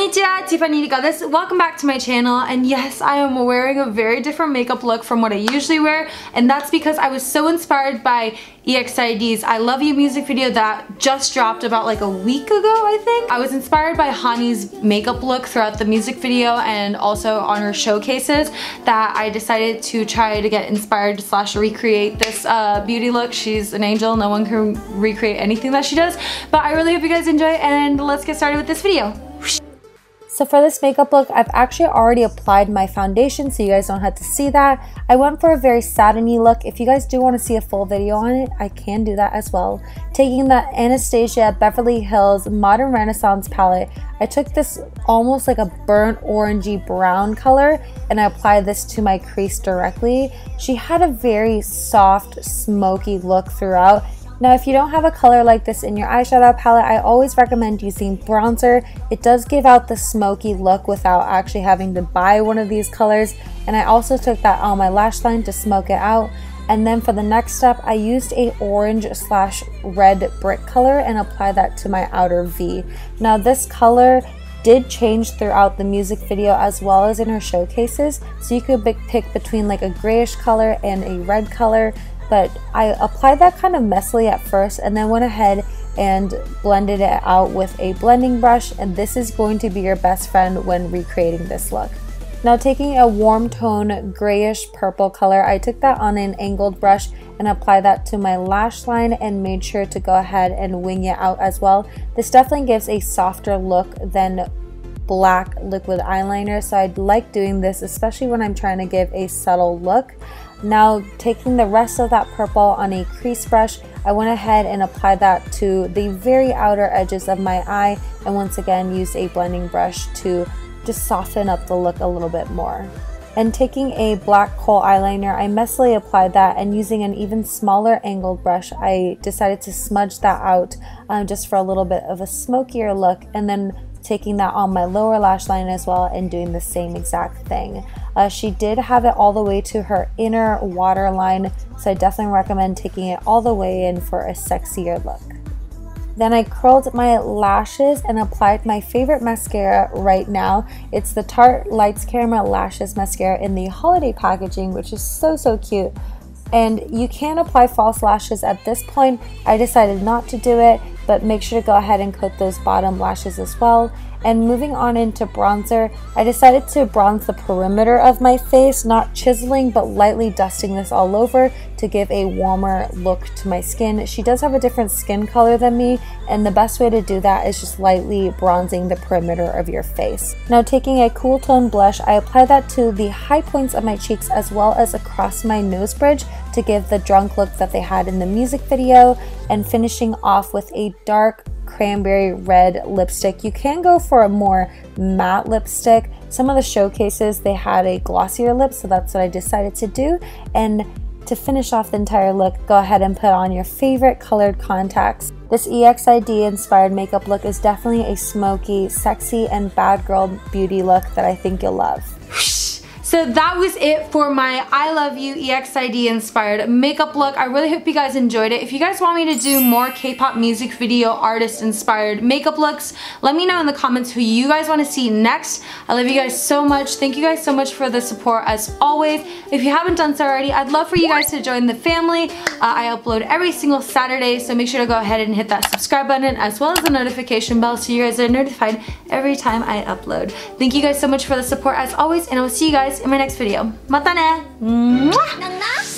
Konnichiwa, Tiffany Rika this. Welcome back to my channel, and yes, I am wearing a very different makeup look from what I usually wear, and that's because I was so inspired by EXID's I Love You music video that just dropped about like a week ago, I think. I was inspired by Hani's makeup look throughout the music video and also on her showcases that I decided to try to get inspired / recreate this beauty look. She's an angel, no one can recreate anything that she does, but I really hope you guys enjoy, and let's get started with this video. So for this makeup look, I've actually already applied my foundation so you guys don't have to see that. I went for a very satiny look. If you guys do want to see a full video on it, I can do that as well. Taking the Anastasia Beverly Hills Modern Renaissance palette, I took this almost like a burnt orangey brown color and I applied this to my crease directly. She had a very soft, smoky look throughout. Now, if you don't have a color like this in your eyeshadow palette, I always recommend using bronzer. It does give out the smoky look without actually having to buy one of these colors. And I also took that on my lash line to smoke it out. And then for the next step, I used a orange / red brick color and applied that to my outer V. Now, this color did change throughout the music video as well as in her showcases. So you could pick between like a grayish color and a red color. But I applied that kind of messily at first and then went ahead and blended it out with a blending brush, and this is going to be your best friend when recreating this look. Now, taking a warm tone grayish purple color, I took that on an angled brush and applied that to my lash line and made sure to go ahead and wing it out as well. This definitely gives a softer look than black liquid eyeliner, so I'd like doing this especially when I'm trying to give a subtle look. Now, taking the rest of that purple on a crease brush, I went ahead and applied that to the very outer edges of my eye, and once again used a blending brush to just soften up the look a little bit more. And taking a black kohl eyeliner, I messily applied that, and using an even smaller angled brush, I decided to smudge that out just for a little bit of a smokier look, and then taking that on my lower lash line as well and doing the same exact thing. She did have it all the way to her inner waterline, so I definitely recommend taking it all the way in for a sexier look. Then I curled my lashes and applied my favorite mascara right now. It's the Tarte Lights Camera Lashes Mascara in the holiday packaging, which is so cute. And you can apply false lashes at this point. I decided not to do it, but make sure to go ahead and coat those bottom lashes as well. And moving on into bronzer, I decided to bronze the perimeter of my face, not chiseling, but lightly dusting this all over to give a warmer look to my skin. She does have a different skin color than me, and the best way to do that is just lightly bronzing the perimeter of your face. Now, taking a cool tone blush, I apply that to the high points of my cheeks as well as across my nose bridge to give the drunk look that they had in the music video, and finishing off with a dark cranberry red lipstick. You can go for a more matte lipstick. Some of the showcases, they had a glossier lip, so that's what I decided to do. And to finish off the entire look, go ahead and put on your favorite colored contacts. This EXID inspired makeup look is definitely a smoky, sexy, and bad girl beauty look that I think you'll love. So that was it for my I Love You EXID inspired makeup look. I really hope you guys enjoyed it. If you guys want me to do more K-pop music video artist inspired makeup looks, let me know in the comments who you guys want to see next. I love you guys so much. Thank you guys so much for the support as always. If you haven't done so already, I'd love for you guys to join the family. I upload every single Saturday, so make sure to go ahead and hit that subscribe button as well as the notification bell so you guys are notified every time I upload. Thank you guys so much for the support as always, and I will see you guys in my next video. Mata ne! Mwah!